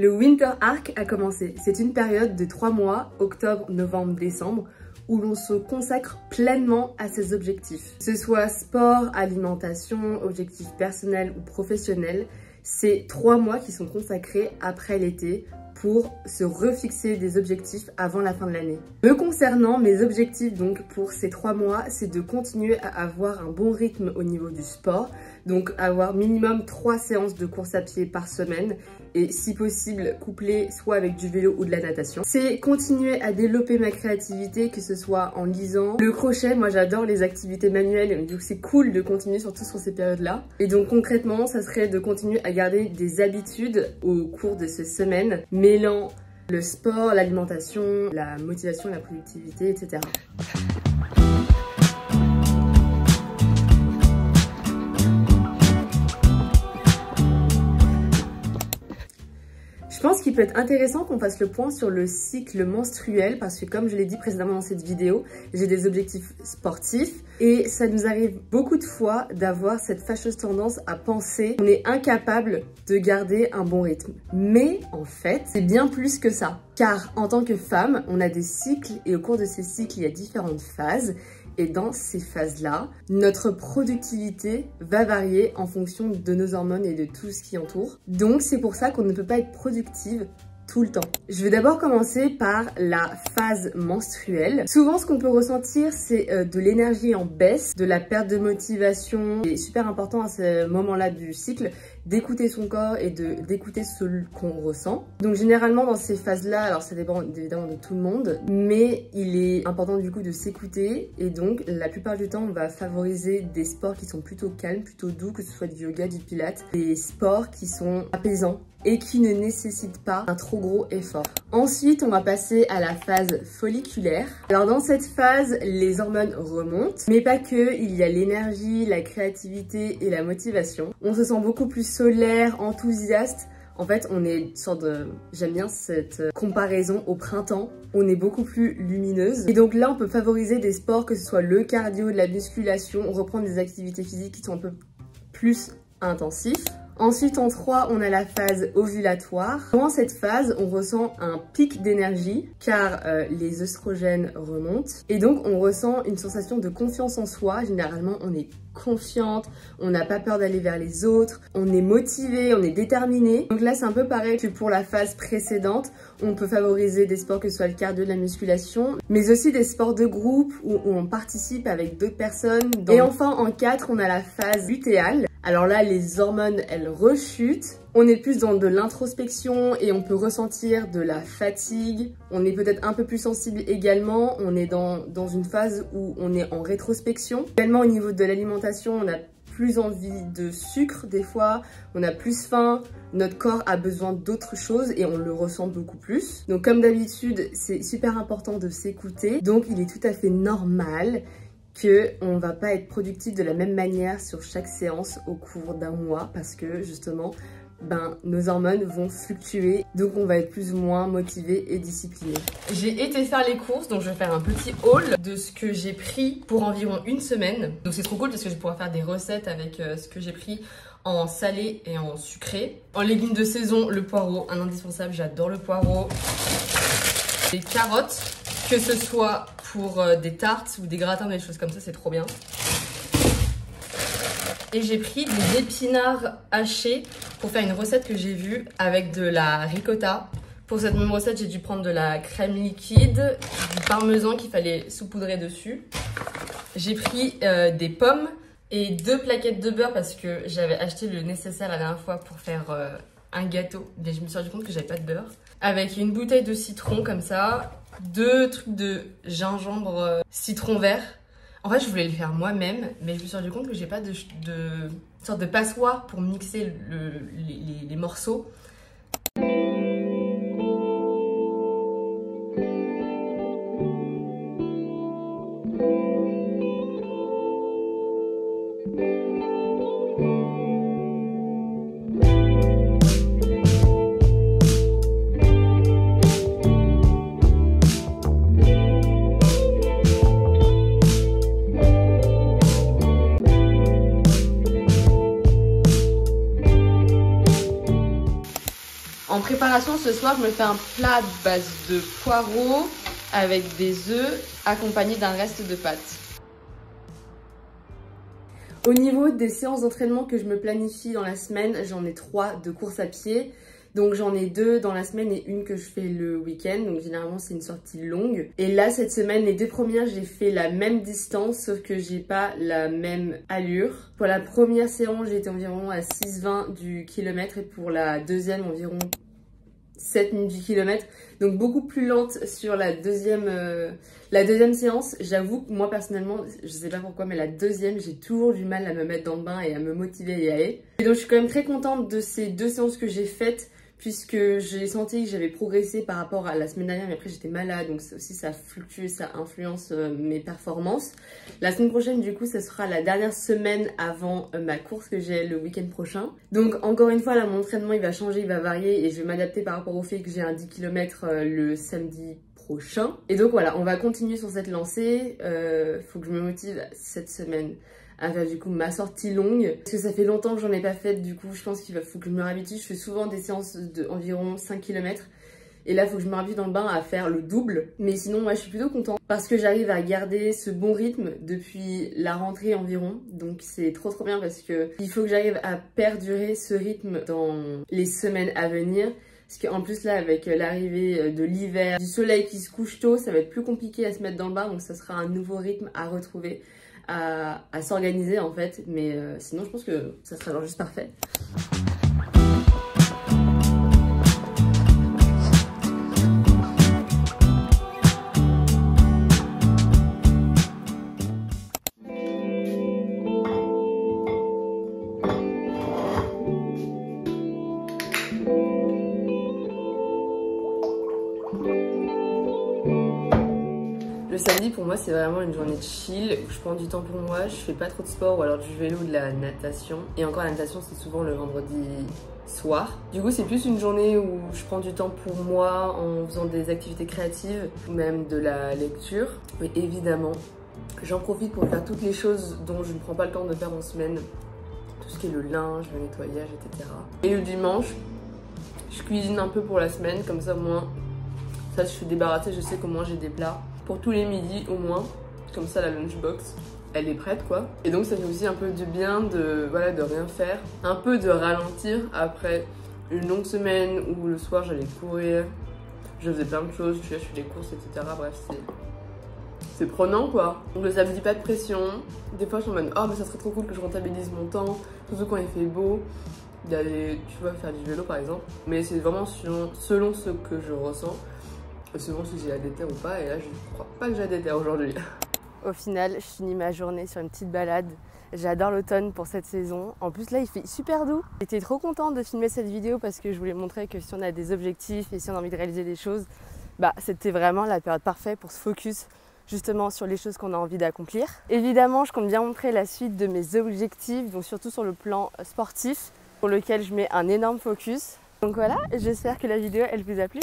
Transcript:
Le Winter Arc a commencé. C'est une période de 3 mois, octobre, novembre, décembre, où l'on se consacre pleinement à ses objectifs. Que ce soit sport, alimentation, objectifs personnels ou professionnels, c'est 3 mois qui sont consacrés après l'été pour se refixer des objectifs avant la fin de l'année. Me concernant, mes objectifs donc pour ces 3 mois, c'est de continuer à avoir un bon rythme au niveau du sport, donc avoir minimum 3 séances de course à pied par semaine et si possible couplé soit avec du vélo ou de la natation. C'est continuer à développer ma créativité, que ce soit en lisant. Le crochet, moi j'adore les activités manuelles, donc c'est cool de continuer surtout sur ces périodes-là. Et donc concrètement, ça serait de continuer à garder des habitudes au cours de ces semaines, mêlant le sport, l'alimentation, la motivation, la productivité, etc. Je pense qu'il peut être intéressant qu'on fasse le point sur le cycle menstruel parce que comme je l'ai dit précédemment dans cette vidéo, j'ai des objectifs sportifs et ça nous arrive beaucoup de fois d'avoir cette fâcheuse tendance à penser qu'on est incapable de garder un bon rythme. Mais en fait, c'est bien plus que ça. Car en tant que femme, on a des cycles et au cours de ces cycles, il y a différentes phases. Et dans ces phases-là, notre productivité va varier en fonction de nos hormones et de tout ce qui entoure. Donc c'est pour ça qu'on ne peut pas être productive tout le temps. Je vais d'abord commencer par la phase menstruelle. Souvent, ce qu'on peut ressentir, c'est de l'énergie en baisse, de la perte de motivation. C'est super important à ce moment-là du cycle d'écouter son corps et d'écouter ce qu'on ressent. Donc généralement dans ces phases-là, alors ça dépend évidemment de tout le monde, mais il est important du coup de s'écouter et donc la plupart du temps on va favoriser des sports qui sont plutôt calmes, plutôt doux, que ce soit du yoga, du pilates, des sports qui sont apaisants et qui ne nécessitent pas un trop gros effort. Ensuite, on va passer à la phase folliculaire. Alors dans cette phase, les hormones remontent, mais pas que, il y a l'énergie, la créativité et la motivation. On se sent beaucoup plus solaire, enthousiaste. En fait, on est une sorte de... J'aime bien cette comparaison au printemps. On est beaucoup plus lumineuse. Et donc là, on peut favoriser des sports, que ce soit le cardio, de la musculation, reprendre des activités physiques qui sont un peu plus intensifs. Ensuite, en 3, on a la phase ovulatoire. Dans cette phase, on ressent un pic d'énergie car les œstrogènes remontent. Et donc, on ressent une sensation de confiance en soi. Généralement, on est confiante, on n'a pas peur d'aller vers les autres, on est motivé, on est déterminé. Donc là, c'est un peu pareil que pour la phase précédente. On peut favoriser des sports que ce soit le cardio, de la musculation, mais aussi des sports de groupe où on participe avec d'autres personnes. Et enfin, en 4, on a la phase lutéale. Alors là, les hormones, elles rechutent. On est plus dans de l'introspection et on peut ressentir de la fatigue. On est peut-être un peu plus sensible également. On est dans une phase où on est en rétrospection. Également au niveau de l'alimentation, on a plus envie de sucre des fois. On a plus faim. Notre corps a besoin d'autre chose et on le ressent beaucoup plus. Donc comme d'habitude, c'est super important de s'écouter. Donc il est tout à fait normal qu'on ne va pas être productif de la même manière sur chaque séance au cours d'un mois parce que justement, nos hormones vont fluctuer, donc on va être plus ou moins motivé et discipliné. J'ai été faire les courses, donc je vais faire un petit haul de ce que j'ai pris pour environ une semaine. Donc c'est trop cool parce que je vais pouvoir faire des recettes avec ce que j'ai pris en salé et en sucré. En légumes de saison, le poireau, un indispensable, j'adore le poireau. Des carottes, que ce soit pour des tartes ou des gratins, des choses comme ça, c'est trop bien. Et j'ai pris des épinards hachés pour faire une recette que j'ai vue avec de la ricotta. Pour cette même recette, j'ai dû prendre de la crème liquide, du parmesan qu'il fallait saupoudrer dessus. J'ai pris des pommes et 2 plaquettes de beurre parce que j'avais acheté le nécessaire la dernière fois pour faire un gâteau. Et je me suis rendu compte que j'avais pas de beurre. Avec une bouteille de citron comme ça, 2 trucs de gingembre citron vert. En fait, je voulais le faire moi-même, mais je me suis rendu compte que j'ai pas de sorte de passoire pour mixer les morceaux. En préparation, ce soir, je me fais un plat à base de poireaux avec des œufs accompagné d'un reste de pâtes. Au niveau des séances d'entraînement que je me planifie dans la semaine, j'en ai 3 de course à pied. Donc j'en ai 2 dans la semaine et une que je fais le week-end. Donc généralement c'est une sortie longue. Et là cette semaine, les 2 premières, j'ai fait la même distance sauf que j'ai pas la même allure. Pour la première séance, j'étais environ à 6,20 du kilomètre et pour la deuxième environ 7 minutes du kilomètre, donc beaucoup plus lente sur la deuxième séance. J'avoue que moi personnellement, je sais pas pourquoi, mais la deuxième, j'ai toujours du mal à me mettre dans le bain et à me motiver à y aller. Et donc je suis quand même très contente de ces 2 séances que j'ai faites, puisque j'ai senti que j'avais progressé par rapport à la semaine dernière, mais après j'étais malade, donc aussi ça fluctue, ça influence mes performances. La semaine prochaine, du coup, ça sera la dernière semaine avant ma course que j'ai le week-end prochain. Donc encore une fois, là, mon entraînement, il va changer, il va varier, et je vais m'adapter par rapport au fait que j'ai un 10 km le samedi prochain. Et donc voilà, on va continuer sur cette lancée. Faut que je me motive cette semaine à faire du coup ma sortie longue, parce que ça fait longtemps que j'en ai pas faite. Du coup je pense qu'il faut que je me réhabitue. Je fais souvent des séances d'environ 5 km et là il faut que je me réhabitue dans le bain à faire le double. Mais sinon moi je suis plutôt contente parce que j'arrive à garder ce bon rythme depuis la rentrée environ, donc c'est trop bien parce que il faut que j'arrive à perdurer ce rythme dans les semaines à venir. Parce qu'en plus là, avec l'arrivée de l'hiver, du soleil qui se couche tôt, ça va être plus compliqué à se mettre dans le bain, donc ça sera un nouveau rythme à retrouver, à s'organiser en fait. Mais sinon je pense que ça sera genre juste parfait. Le samedi pour moi c'est vraiment une journée de chill où je prends du temps pour moi, je fais pas trop de sport ou alors du vélo ou de la natation. Et encore la natation c'est souvent le vendredi soir. Du coup c'est plus une journée où je prends du temps pour moi en faisant des activités créatives ou même de la lecture. Mais évidemment j'en profite pour faire toutes les choses dont je ne prends pas le temps de faire en semaine. Tout ce qui est le linge, le nettoyage, etc. Et le dimanche, je cuisine un peu pour la semaine, comme ça au moins, ça je suis débarrassée, je sais qu'au moins j'ai des plats. Pour tous les midis au moins, comme ça la lunchbox elle est prête quoi. Et donc ça fait aussi un peu du bien de, voilà, de rien faire, un peu de ralentir après une longue semaine où le soir j'allais courir, je faisais plein de choses, je fais des courses etc. Bref c'est prenant quoi. Donc le samedi pas de pression, des fois je suis en mode oh mais ça serait trop cool que je rentabilise mon temps, surtout quand il fait beau, d'aller tu vois faire du vélo par exemple. Mais c'est vraiment selon ce que je ressens. Selon si j'ai la déterre ou pas, et là je crois pas que j'ai la déterre aujourd'hui. Au final, je finis ma journée sur une petite balade. J'adore l'automne pour cette saison. En plus là il fait super doux. J'étais trop contente de filmer cette vidéo parce que je voulais montrer que si on a des objectifs et si on a envie de réaliser des choses, bah c'était vraiment la période parfaite pour se focus justement sur les choses qu'on a envie d'accomplir. Évidemment, je compte bien montrer la suite de mes objectifs, donc surtout sur le plan sportif, pour lequel je mets un énorme focus. Donc voilà, j'espère que la vidéo elle vous a plu.